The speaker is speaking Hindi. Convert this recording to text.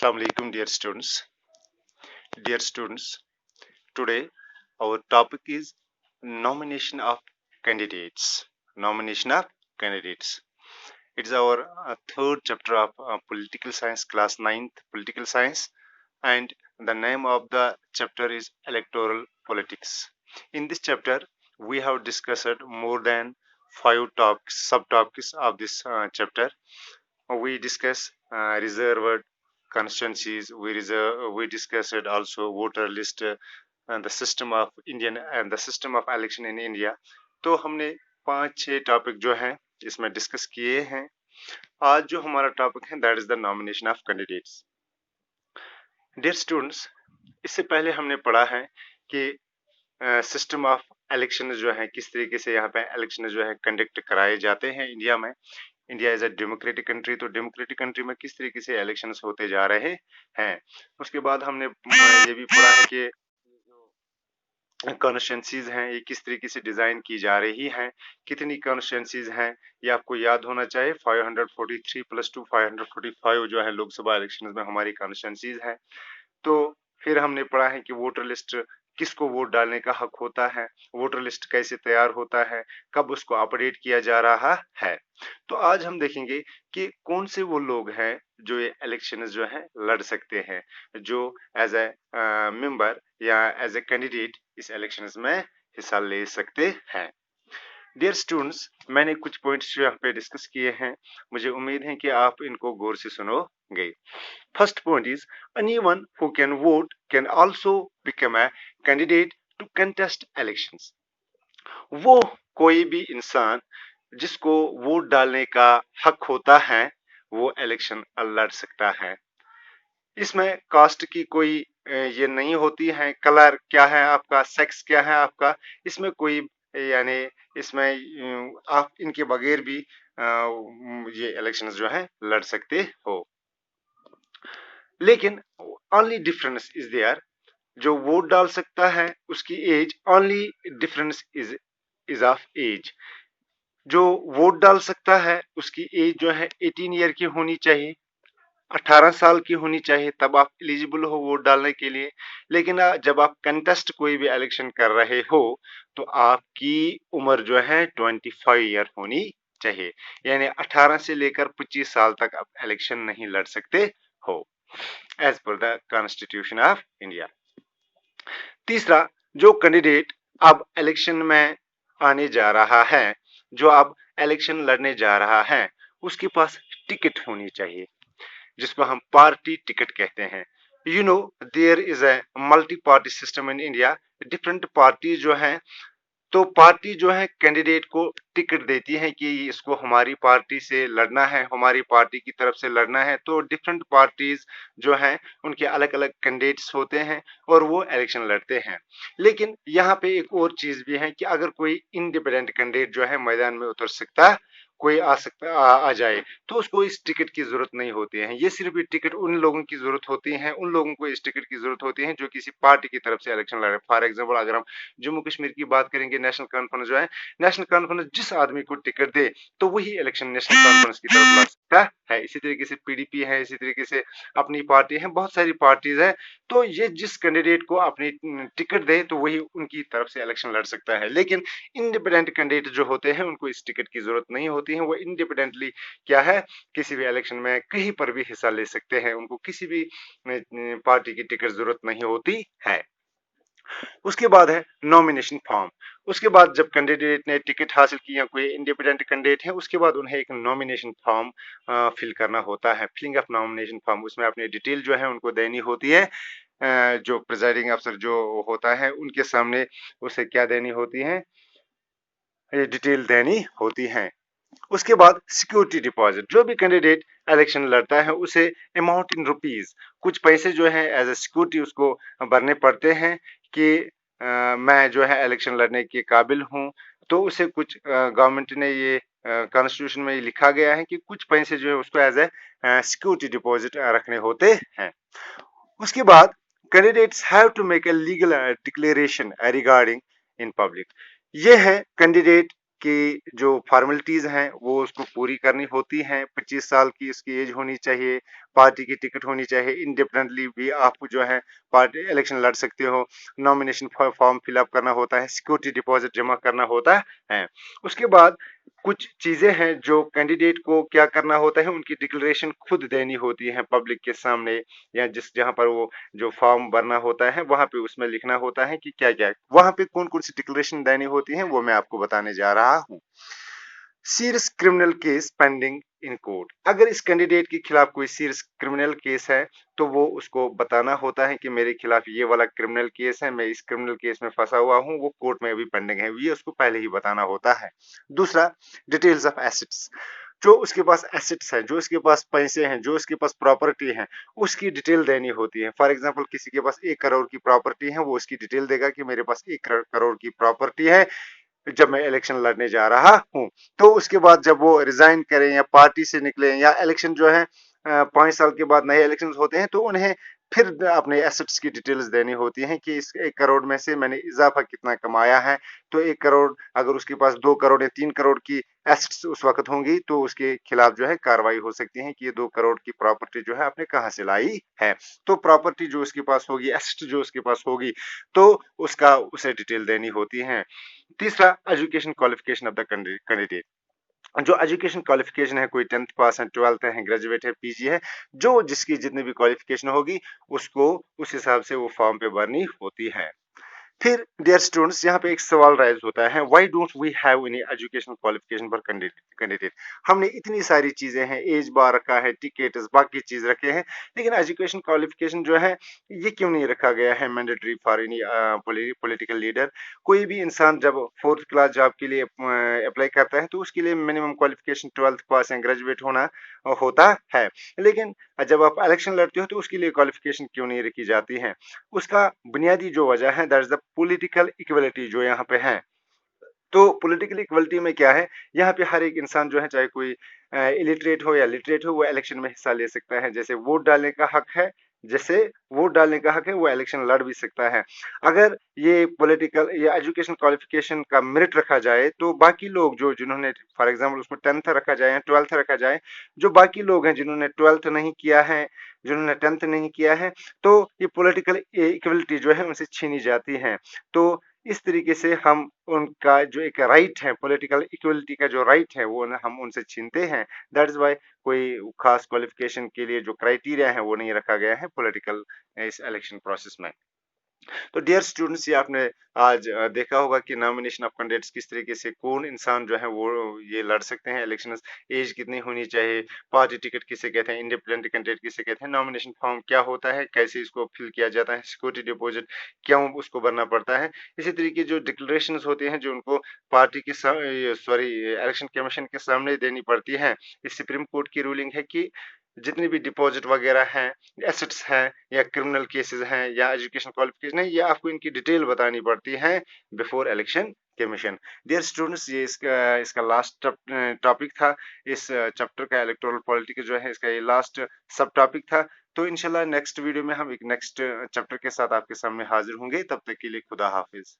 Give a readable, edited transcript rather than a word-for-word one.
Assalamu alaikum, dear students. Dear students, today our topic is nomination of candidates. Nomination of candidates. It is our third chapter of political science, class 9th political science, and the name of the chapter is electoral politics. In this chapter, we have discussed more than 5 topics, subtopics of this chapter. We discuss reserved constituencies. We discussed also voter list and the system of Indian and the system of election in India. तो हमने 5-6 टॉपिक जो हैं इसमें डिस्कस किए हैं. आज जो हमारा टॉपिक है that is the nomination of candidates. Dear students, इससे पहले हमने पढ़ा है कि सिस्टम ऑफ इलेक्शन जो है किस तरीके से यहाँ पे इलेक्शन जो है कंडक्ट कराए जाते हैं इंडिया में. India is a democratic country, तो डेमोक्रेटिक कंट्री में किस तरीके से इलेक्शंस होते जा रहे हैं. उसके बाद हमने ये भी पढ़ा है कि कॉन्स्टिट्यूंसीज हैं ये किस तरीके से डिजाइन की जा रही हैं. कितनी कॉन्स्टिट्यूंसीज हैं ये आपको याद होना चाहिए. 543 + 2 545 जो है लोकसभा इलेक्शन में हमारी कॉन्स्टिट्यूंसीज हैं. तो फिर हमने पढ़ा है कि वोटर लिस्ट किसको वोट डालने का हक होता है, वोटर लिस्ट कैसे तैयार होता है, कब उसको अपडेट किया जा रहा है. तो आज हम देखेंगे कि कौन से वो लोग हैं जो ये इलेक्शन जो है लड़ सकते हैं, जो एज ए मेंबर या एज ए कैंडिडेट इस इलेक्शन में हिस्सा ले सकते हैं. डियर स्टूडेंट्स, मैंने कुछ पॉइंट्स यहाँ पे डिस्कस किए हैं. मुझे उम्मीद है कि आप इनको गौर से सुनोगे. First point is anyone who can vote can also become a candidate to contest elections. वो कोई भी इंसान जिसको वोट डालने का हक होता है वो इलेक्शन लड़ सकता है. इसमें कास्ट की कोई ये नहीं होती है, कलर क्या है आपका, सेक्स क्या है आपका, इसमें कोई यानी इसमें आप इनके बगैर भी ये इलेक्शंस जो है लड़ सकते हो. लेकिन ओनली डिफरेंस इज देयर, जो वोट डाल सकता है उसकी age, only difference is of age. जो वोट डाल सकता है उसकी एज जो है 18 ईयर की होनी चाहिए, 18 साल की होनी चाहिए, तब आप एलिजिबल हो वोट डालने के लिए. लेकिन जब आप कंटेस्ट कोई भी इलेक्शन कर रहे हो तो आपकी उम्र जो है 25 ईयर होनी चाहिए, यानी 18 से लेकर 25 साल तक आप इलेक्शन नहीं लड़ सकते हो as per the constitution of India. तीसरा, जो कैंडिडेट अब इलेक्शन में आने जा रहा है, जो अब इलेक्शन लड़ने जा रहा है, उसके पास टिकट होनी चाहिए जिसको हम पार्टी टिकट कहते हैं. You know there is a multi party system in India. Different party जो है, तो पार्टी जो है कैंडिडेट को टिकट देती है कि इसको हमारी पार्टी से लड़ना है, हमारी पार्टी की तरफ से लड़ना है. तो डिफरेंट पार्टीज जो हैं उनके अलग अलग कैंडिडेट्स होते हैं और वो इलेक्शन लड़ते हैं. लेकिन यहाँ पे एक और चीज भी है कि अगर कोई इंडिपेंडेंट कैंडिडेट जो है मैदान में उतर सकता है, कोई आ जाए, तो उसको इस टिकट की जरूरत नहीं होती है. ये सिर्फ टिकट उन लोगों की जरूरत होती है, उन लोगों को इस टिकट की जरूरत होती है जो किसी पार्टी की तरफ से इलेक्शन लड़ रहे. फॉर एग्जांपल अगर हम जम्मू कश्मीर की बात करेंगे, नेशनल कॉन्फ्रेंस जो है, नेशनल कॉन्फ्रेंस जिस आदमी को टिकट दे तो वही इलेक्शन नेशनल कॉन्फ्रेंस की तरफ लड़ सकता है. इसी तरीके से पीडीपी है, इसी तरीके से अपनी पार्टी है, बहुत सारी पार्टीज है. तो ये जिस कैंडिडेट को अपनी टिकट दे तो वही उनकी तरफ से इलेक्शन लड़ सकता है. लेकिन इंडिपेंडेंट कैंडिडेट जो होते हैं उनको इस टिकट की जरूरत नहीं होती है. वो इंडिपेंडेंटली क्या है, किसी भी इलेक्शन में कहीं पर भी हिस्सा ले सकते हैं, उनको किसी भी पार्टी की टिकट जरूरत नहीं होती है. उसके बाद है नॉमिनेशन फॉर्म. उसके बाद जब कैंडिडेट ने टिकट हासिल की या कोई इंडिपेंडेंट कैंडिडेट है, उसके बाद उन्हें एक नॉमिनेशन फॉर्म फिल करना होता है. फिलिंग ऑफ नॉमिनेशन फॉर्म, उसमें अपनी डिटेल जो है उनको देनी होती है. जो प्रिजाइडिंग अफसर जो होता है उनके सामने उसे क्या देनी होती है, ये डिटेल देनी होती है. उसके बाद सिक्योरिटी डिपॉजिट, जो भी कैंडिडेट इलेक्शन लड़ता है उसे अमाउंट इन रुपीज, कुछ पैसे जो है एज ए सिक्योरिटी उसको भरने पड़ते हैं कि मैं जो है इलेक्शन लड़ने के काबिल हूं. तो उसे कुछ गवर्नमेंट ने ये कॉन्स्टिट्यूशन में ये लिखा गया है कि कुछ पैसे जो है उसको एज ए सिक्योरिटी डिपॉजिट रखने होते हैं. उसके बाद candidates have to make a legal declaration regarding in public. ये है कैंडिडेट की जो फॉर्मेलिटीज हैं वो उसको पूरी करनी होती हैं. 25 साल की उसकी एज होनी चाहिए, पार्टी की टिकट होनी चाहिए, इंडिपेंडेंटली भी आप जो है पार्टी इलेक्शन लड़ सकते हो, नॉमिनेशन फॉर्म फिलअप करना होता है, सिक्योरिटी डिपॉजिट जमा करना होता है। उसके बाद कुछ चीजें हैं जो कैंडिडेट को क्या करना होता है, उनकी डिक्लेरेशन खुद देनी होती है पब्लिक के सामने, या जिस जहां पर वो जो फॉर्म भरना होता है वहां पे उसमें लिखना होता है कि क्या क्या वहां पे कौन कौन सी डिक्लेरेशन देनी होती है, वो मैं आपको बताने जा रहा हूँ। Serious criminal case pending in court, अगर इस कैंडिडेट के खिलाफ कोई सीरियस क्रिमिनल केस है तो वो उसको बताना होता है कि मेरे खिलाफ ये वाला क्रिमिनल केस है, मैं इस क्रिमिनल केस में फंसा हुआ हूँ, वो कोर्ट में अभी पेंडिंग है, ये उसको पहले ही बताना होता है। दूसरा, डिटेल्स ऑफ एसेट्स, जो उसके पास एसेट्स है, जो उसके पास पैसे हैं, जो उसके पास प्रॉपर्टी है, उसकी डिटेल देनी होती है। फॉर एग्जांपल किसी के पास 1 करोड़ की प्रॉपर्टी है, वो उसकी डिटेल देगा कि मेरे पास 1 करोड़ की प्रॉपर्टी है जब मैं इलेक्शन लड़ने जा रहा हूँ। तो उसके बाद जब वो रिजाइन करें या पार्टी से निकले या इलेक्शन जो है 5 साल के बाद नए इलेक्शन होते हैं तो उन्हें फिर अपने एसेट्स की डिटेल्स देनी होती हैं कि इस 1 करोड़ में से मैंने इजाफा कितना कमाया है। तो 1 करोड़, अगर उसके पास 2 करोड़ या 3 करोड़ की एसेट्स उस वक्त होंगी तो उसके खिलाफ जो है कार्रवाई हो सकती है कि ये 2 करोड़ की प्रॉपर्टी जो है आपने कहाँ से लाई है। तो प्रॉपर्टी जो उसके पास होगी, एसेट जो उसके पास होगी, तो उसका उसे डिटेल देनी होती है। तीसरा, education qualification of the candidate, जो एजुकेशन क्वालिफिकेशन है, कोई 10th पास है, 12th है, ग्रेजुएट है, पीजी है, जो जिसकी जितनी भी क्वालिफिकेशन होगी उसको उस हिसाब से वो फॉर्म पे भरनी होती है। फिर डियर स्टूडेंट्स, यहाँ पे एक सवाल राइज होता है, why don't we have any education qualification for candidate. हमने इतनी सारी चीजें हैं, एज बार रखा है, टिकट्स, बाकी चीज रखे हैं, लेकिन एजुकेशन क्वालिफिकेशन जो है ये क्यों नहीं रखा गया है mandatory for any political leader. कोई भी इंसान जब 4th क्लास जॉब के लिए अप्लाई करता है तो उसके लिए मिनिमम क्वालिफिकेशन 12th पास या ग्रेजुएट होना होता है, लेकिन जब आप इलेक्शन लड़ते हो तो उसके लिए क्वालिफिकेशन क्यों नहीं रखी जाती है। उसका बुनियादी जो वजह है, that is the political equality जो यहाँ पे है। तो पॉलिटिकल इक्वलिटी में क्या है, यहाँ पे हर एक इंसान जो है, चाहे कोई इलिटरेट हो या लिटरेट हो, वो इलेक्शन में हिस्सा ले सकता है। जैसे वोट डालने का हक है, जैसे वोट डालने का हक है, वो इलेक्शन लड़ भी सकता है। अगर ये पॉलिटिकल या एजुकेशन क्वालिफिकेशन का मेरिट रखा जाए तो बाकी लोग जो जिन्होंने, फॉर एग्जांपल उसमें 10th रखा जाए या 12th रखा जाए, जो बाकी लोग हैं जिन्होंने 12th नहीं किया है, जिन्होंने 10th नहीं किया है, तो ये पॉलिटिकल इक्वलिटी जो है उनसे छीनी जाती है। तो इस तरीके से हम उनका जो एक राइट है, पॉलिटिकल इक्वलिटी का जो राइट है, वो हम उनसे छीनते हैं। दैट इज वाई कोई खास क्वालिफिकेशन के लिए जो क्राइटेरिया है वो नहीं रखा गया है पॉलिटिकल इस इलेक्शन प्रोसेस में। तो डियर स्टूडेंट्स, ये आपने आज देखा होगा कि नॉमिनेशन ऑफ कैंडिडेट्स किस तरीके से कौन इंसान जो है वो ये लड़ सकते हैं इलेक्शंस, एज कितनी होनी चाहिए, पार्टी टिकट किसे कहते हैं, इंडिपेंडेंट कैंडिडेट किसे कहते हैं, नॉमिनेशन फॉर्म क्या होता है, कैसे इसको फिल किया जाता है, सिक्योरिटी डिपॉजिट क्यों उसको भरना पड़ता है। इसी तरीके जो डिक्लेरेशन होते हैं जो उनको पार्टी के सॉरी इलेक्शन कमीशन के सामने देनी पड़ती है। इस सुप्रीम कोर्ट की रूलिंग है कि जितनी भी डिपॉजिट वगैरह हैं, एसेट्स हैं, या क्रिमिनल केसेस हैं, या एजुकेशन क्वालिफिकेशन है, ये आपको इनकी डिटेल बतानी पड़ती है before election commission. Dear students, ये इसका इसका लास्ट टॉपिक था। इस चैप्टर का इलेक्टोरल पॉलिटिक्स जो है इसका ये लास्ट सब टॉपिक था। तो इंशाल्लाह नेक्स्ट वीडियो में हम एक नेक्स्ट चैप्टर के साथ आपके सामने हाजिर होंगे। तब तक के लिए खुदा हाफिज।